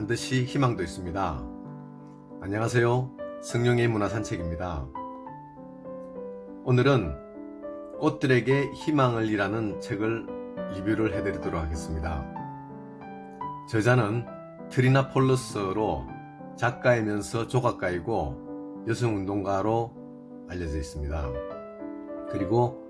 반드시 희망도 있습니다. 안녕하세요. 성령의 문화산책입니다. 오늘은 꽃들에게 희망을 이라는 책을 리뷰를 해드리도록 하겠습니다. 저자는 트리나 폴러스로 작가이면서 조각가이고 여성운동가로 알려져 있습니다. 그리고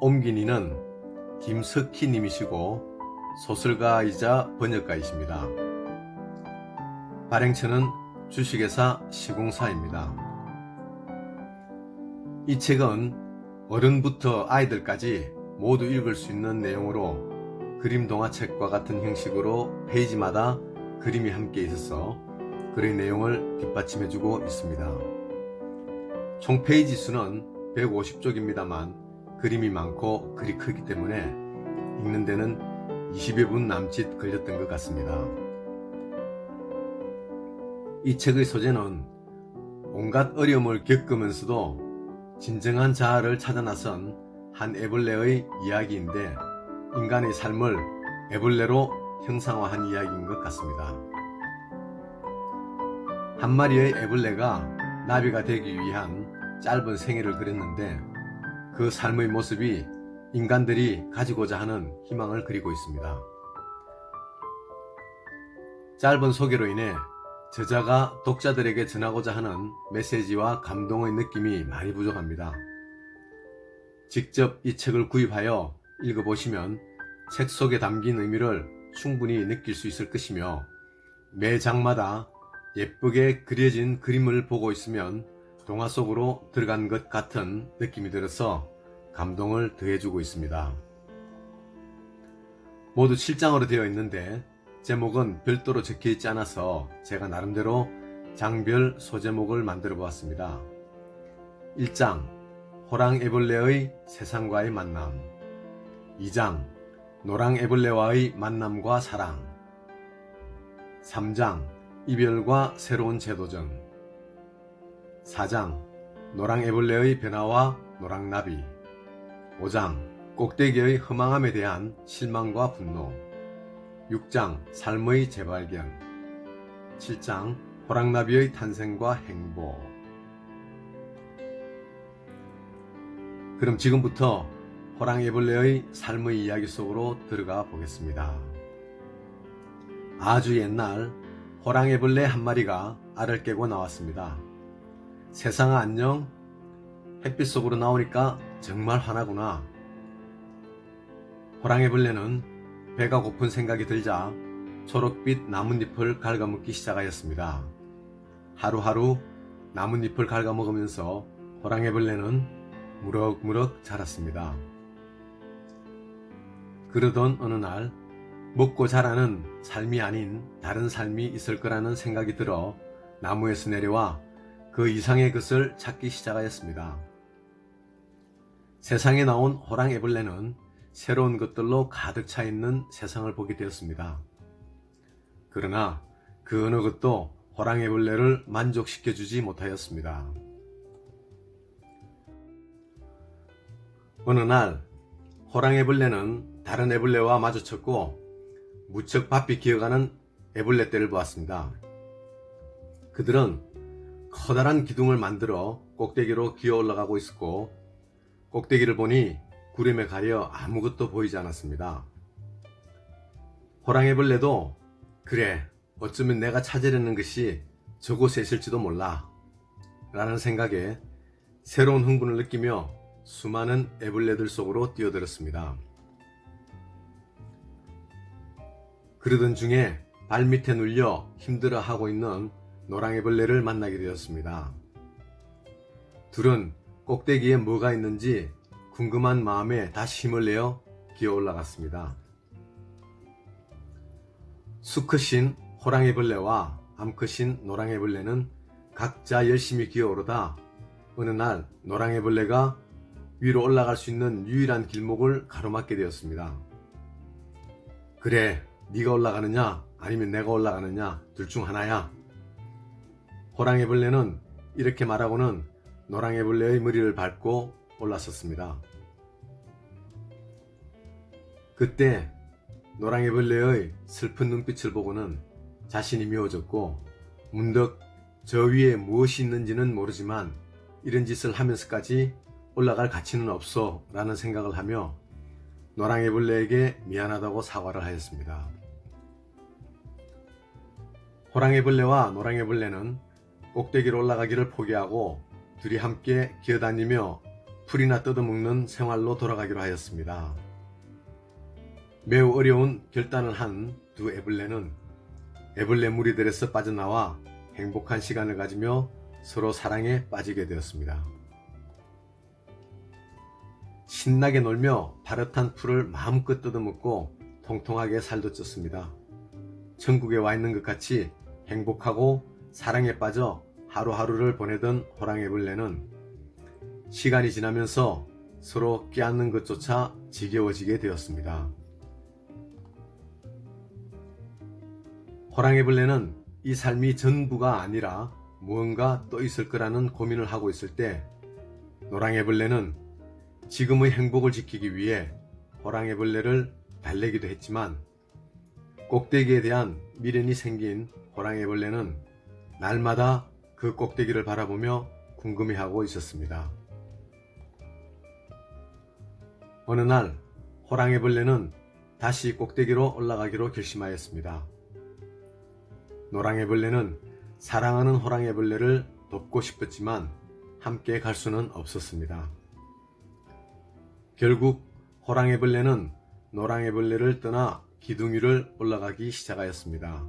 옮긴이는 김석희 님이시고 소설가이자 번역가이십니다. 발행처는 주식회사 시공사입니다. 이 책은 어른부터 아이들까지 모두 읽을 수 있는 내용으로 그림 동화책과 같은 형식으로 페이지마다 그림이 함께 있어서 글의 내용을 뒷받침해주고 있습니다. 총 페이지 수는 150쪽입니다만 그림이 많고 글이 크기 때문에 읽는 데는 20여 분 남짓 걸렸던 것 같습니다. 이 책의 소재는 온갖 어려움을 겪으면서도 진정한 자아를 찾아 나선 한 애벌레의 이야기인데 인간의 삶을 애벌레로 형상화한 이야기인 것 같습니다. 한 마리의 애벌레가 나비가 되기 위한 짧은 생애를 그렸는데 그 삶의 모습이 인간들이 가지고자 하는 희망을 그리고 있습니다. 짧은 소개로 인해 저자가 독자들에게 전하고자 하는 메시지와 감동의 느낌이 많이 부족합니다. 직접 이 책을 구입하여 읽어보시면 책 속에 담긴 의미를 충분히 느낄 수 있을 것이며 매 장마다 예쁘게 그려진 그림을 보고 있으면 동화 속으로 들어간 것 같은 느낌이 들어서 감동을 더해주고 있습니다. 모두 7장으로 되어 있는데 제목은 별도로 적혀있지 않아서 제가 나름대로 장별 소제목을 만들어 보았습니다. 1장 호랑애벌레의 세상과의 만남, 2장 노랑애벌레와의 만남과 사랑, 3장 이별과 새로운 재도전, 4장 노랑애벌레의 변화와 노랑나비, 5장 꼭대기의 허망함에 대한 실망과 분노, 6장 삶의 재발견, 7장 호랑나비의 탄생과 행복. 그럼 지금부터 호랑애벌레의 삶의 이야기 속으로 들어가 보겠습니다. 아주 옛날 호랑애벌레 한 마리가 알을 깨고 나왔습니다. 세상아 안녕? 햇빛 속으로 나오니까 정말 화나구나. 호랑애벌레는 배가 고픈 생각이 들자 초록빛 나뭇잎을 갉아먹기 시작하였습니다. 하루하루 나뭇잎을 갉아먹으면서 호랑애벌레는 무럭무럭 자랐습니다. 그러던 어느 날 먹고 자라는 삶이 아닌 다른 삶이 있을 거라는 생각이 들어 나무에서 내려와 그 이상의 것을 찾기 시작하였습니다. 세상에 나온 호랑애벌레는 새로운 것들로 가득 차 있는 세상을 보게 되었습니다. 그러나 그 어느 것도 호랑애벌레를 만족시켜주지 못하였습니다. 어느 날 호랑애벌레는 다른 애벌레와 마주쳤고 무척 바삐 기어가는 애벌레떼를 보았습니다. 그들은 커다란 기둥을 만들어 꼭대기로 기어 올라가고 있었고 꼭대기를 보니 구름에 가려 아무것도 보이지 않았습니다. 호랑애벌레도 그래, 어쩌면 내가 찾으려는 것이 저곳에 있을지도 몰라 라는 생각에 새로운 흥분을 느끼며 수많은 애벌레들 속으로 뛰어들었습니다. 그러던 중에 발밑에 눌려 힘들어하고 있는 노랑애벌레를 만나게 되었습니다. 둘은 꼭대기에 뭐가 있는지 궁금한 마음에 다시 힘을 내어 기어 올라갔습니다. 수컷인 호랑애벌레와 암컷인 노랑애벌레는 각자 열심히 기어오르다 어느 날 노랑애벌레가 위로 올라갈 수 있는 유일한 길목을 가로막게 되었습니다. 그래, 네가 올라가느냐 아니면 내가 올라가느냐 둘 중 하나야. 호랑애벌레는 이렇게 말하고는 노랑애벌레의 머리를 밟고 올라섰습니다. 그때 노랑애벌레의 슬픈 눈빛을 보고는 자신이 미워졌고 문득 저 위에 무엇이 있는지는 모르지만 이런 짓을 하면서까지 올라갈 가치는 없어 라는 생각을 하며 노랑애벌레에게 미안하다고 사과를 하였습니다. 호랑이벌레와 노랑애벌레는 꼭대기로 올라가기를 포기하고 둘이 함께 기어다니며 풀이나 뜯어먹는 생활로 돌아가기로 하였습니다. 매우 어려운 결단을 한 두 애벌레는 애벌레 무리들에서 빠져나와 행복한 시간을 가지며 서로 사랑에 빠지게 되었습니다. 신나게 놀며 파릇한 풀을 마음껏 뜯어먹고 통통하게 살도 쪘습니다. 천국에 와 있는 것 같이 행복하고 사랑에 빠져 하루하루를 보내던 호랑이벌레는 시간이 지나면서 서로 껴안는 것조차 지겨워지게 되었습니다. 호랑이벌레는 이 삶이 전부가 아니라 무언가 또 있을 거라는 고민을 하고 있을 때 노랑애벌레는 지금의 행복을 지키기 위해 호랑이벌레를 달래기도 했지만 꼭대기에 대한 미련이 생긴 호랑이벌레는 날마다 그 꼭대기를 바라보며 궁금해하고 있었습니다. 어느 날 호랑이벌레는 다시 꼭대기로 올라가기로 결심하였습니다. 노랑애벌레는 사랑하는 호랑이벌레를 돕고 싶었지만 함께 갈 수는 없었습니다. 결국 호랑이벌레는 노랑애벌레를 떠나 기둥 위를 올라가기 시작하였습니다.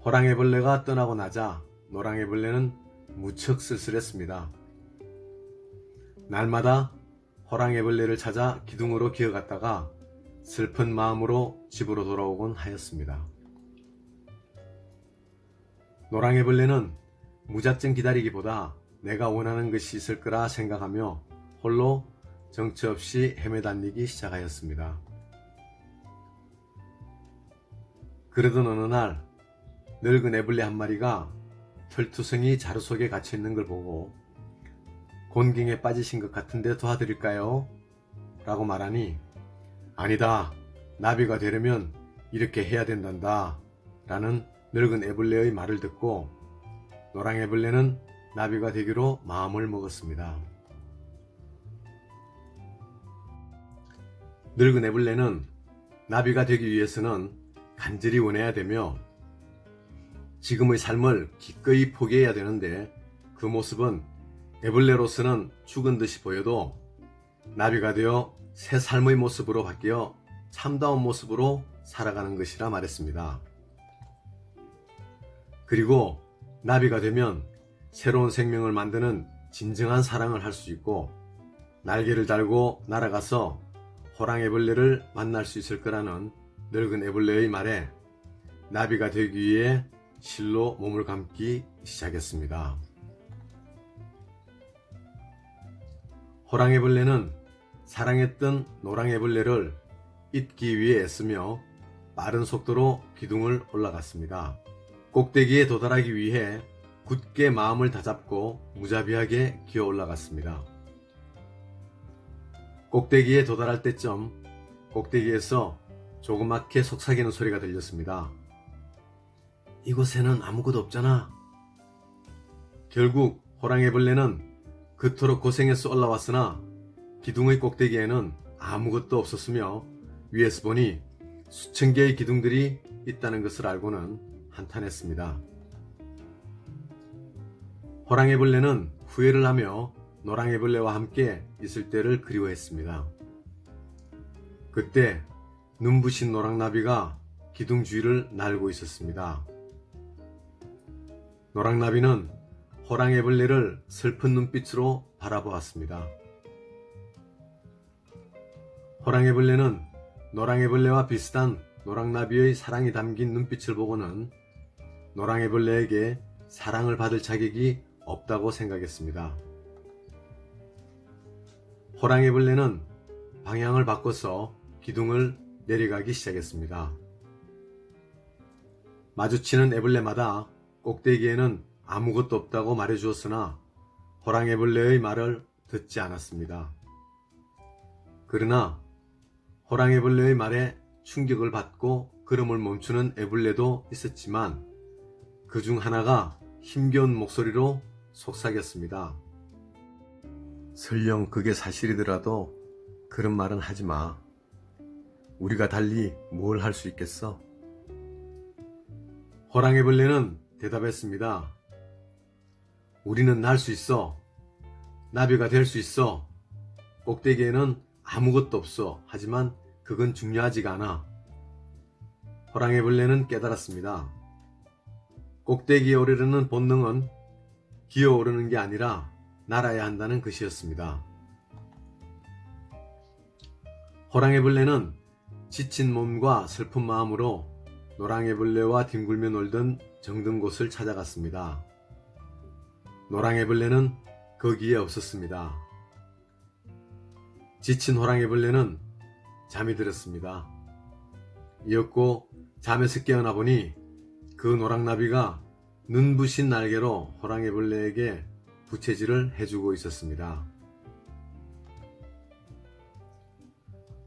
호랑이벌레가 떠나고 나자 노랑애벌레는 무척 쓸쓸했습니다. 날마다 호랑이벌레를 찾아 기둥으로 기어갔다가 슬픈 마음으로 집으로 돌아오곤 하였습니다. 노랑애벌레는 무작정 기다리기보다 내가 원하는 것이 있을 거라 생각하며 홀로 정처 없이 헤매다니기 시작하였습니다. 그러던 어느 날 늙은 애벌레 한 마리가 털투성이 자루 속에 갇혀 있는 걸 보고 곤경에 빠지신 것 같은데 도와드릴까요? 라고 말하니 아니다. 나비가 되려면 이렇게 해야 된단다. 라는 늙은 애벌레의 말을 듣고 노랑애벌레는 나비가 되기로 마음을 먹었습니다. 늙은 애벌레는 나비가 되기 위해서는 간절히 원해야 되며 지금의 삶을 기꺼이 포기해야 되는데 그 모습은 애벌레로서는 죽은 듯이 보여도 나비가 되어 새 삶의 모습으로 바뀌어 참다운 모습으로 살아가는 것이라 말했습니다. 그리고 나비가 되면 새로운 생명을 만드는 진정한 사랑을 할 수 있고 날개를 달고 날아가서 호랑이벌레를 만날 수 있을 거라는 늙은 애벌레의 말에 나비가 되기 위해 실로 몸을 감기 시작했습니다. 호랑이벌레는 사랑했던 노랑애벌레를 잊기 위해 애쓰며 빠른 속도로 기둥을 올라갔습니다. 꼭대기에 도달하기 위해 굳게 마음을 다잡고 무자비하게 기어 올라갔습니다. 꼭대기에 도달할 때쯤 꼭대기에서 조그맣게 속삭이는 소리가 들렸습니다. 이곳에는 아무것도 없잖아. 결국 호랑이벌레는 그토록 고생해서 올라왔으나 기둥의 꼭대기에는 아무것도 없었으며 위에서 보니 수천 개의 기둥들이 있다는 것을 알고는 한탄했습니다. 호랑이벌레는 후회를 하며 노랑애벌레와 함께 있을 때를 그리워했습니다. 그때 눈부신 노랑나비가 기둥 주위를 날고 있었습니다. 노랑나비는 호랑이벌레를 슬픈 눈빛으로 바라보았습니다. 호랑이벌레는 노랑애벌레와 비슷한 노랑나비의 사랑이 담긴 눈빛을 보고는 노랑애벌레에게 사랑을 받을 자격이 없다고 생각했습니다. 호랑이벌레는 방향을 바꿔서 기둥을 내려가기 시작했습니다. 마주치는 애벌레마다 꼭대기에는 아무것도 없다고 말해주었으나 호랑이벌레의 말을 듣지 않았습니다. 그러나 호랑이벌레의 말에 충격을 받고 걸음을 멈추는 애벌레도 있었지만 그 중 하나가 힘겨운 목소리로 속삭였습니다. 설령 그게 사실이더라도 그런 말은 하지 마. 우리가 달리 뭘 할 수 있겠어? 호랑이벌레는 대답했습니다. 우리는 날 수 있어. 나비가 될 수 있어. 꼭대기에는 아무것도 없어. 하지만 그건 중요하지가 않아. 호랑이벌레는 깨달았습니다. 꼭대기에 오르려는 본능은 기어오르는 게 아니라 날아야 한다는 것이었습니다. 호랑이벌레는 지친 몸과 슬픈 마음으로 노랑이벌레와 뒹굴며 놀던 정든 곳을 찾아갔습니다. 노랑이벌레는 거기에 없었습니다. 지친 호랑이벌레는 잠이 들었습니다. 이었고 잠에서 깨어나 보니 그 노랑나비가 눈부신 날개로 호랑이벌레에게 부채질을 해주고 있었습니다.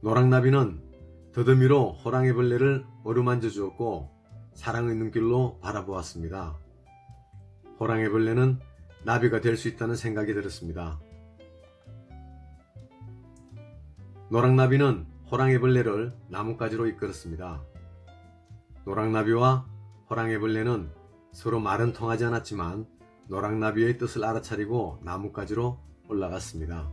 노랑나비는 더듬이로 호랑이벌레를 어루만져 주었고 사랑의 눈길로 바라보았습니다. 호랑이벌레는 나비가 될 수 있다는 생각이 들었습니다. 노랑나비는 호랑이벌레를 나뭇가지로 이끌었습니다. 노랑나비와 호랑이벌레는 서로 말은 통하지 않았지만 노랑나비의 뜻을 알아차리고 나뭇가지로 올라갔습니다.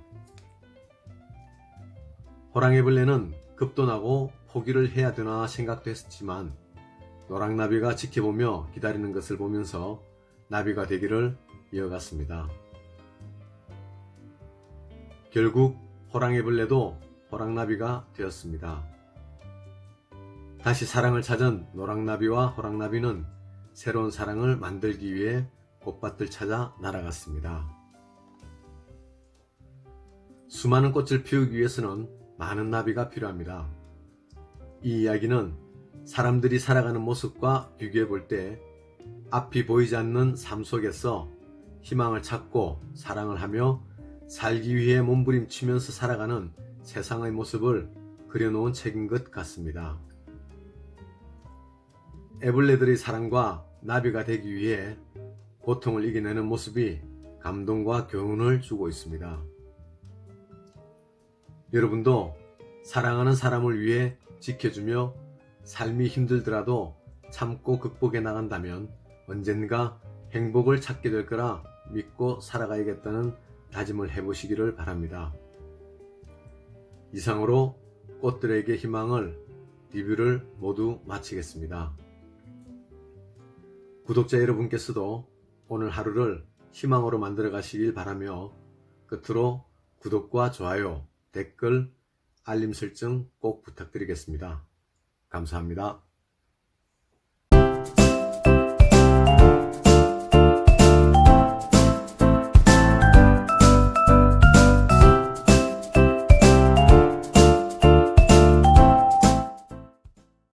호랑이벌레는 겁도 나고 포기를 해야 되나 생각도 했지만 노랑나비가 지켜보며 기다리는 것을 보면서 나비가 되기를 이어갔습니다. 결국 호랑이벌레도 호랑나비가 되었습니다. 다시 사랑을 찾은 노랑나비와 호랑나비는 새로운 사랑을 만들기 위해 꽃밭을 찾아 날아갔습니다. 수많은 꽃을 피우기 위해서는 많은 나비가 필요합니다. 이 이야기는 사람들이 살아가는 모습과 비교해 볼 때 앞이 보이지 않는 삶 속에서 희망을 찾고 사랑을 하며 살기 위해 몸부림치면서 살아가는 세상의 모습을 그려놓은 책인 것 같습니다. 애벌레들의 사랑과 나비가 되기 위해 고통을 이겨내는 모습이 감동과 교훈을 주고 있습니다. 여러분도 사랑하는 사람을 위해 지켜주며 삶이 힘들더라도 참고 극복해 나간다면 언젠가 행복을 찾게 될 거라 믿고 살아가야겠다는 다짐을 해보시기를 바랍니다. 이상으로 꽃들에게 희망을 리뷰를 모두 마치겠습니다. 구독자 여러분께서도 오늘 하루를 희망으로 만들어 가시길 바라며 끝으로 구독과 좋아요, 댓글, 알림 설정 꼭 부탁드리겠습니다. 감사합니다.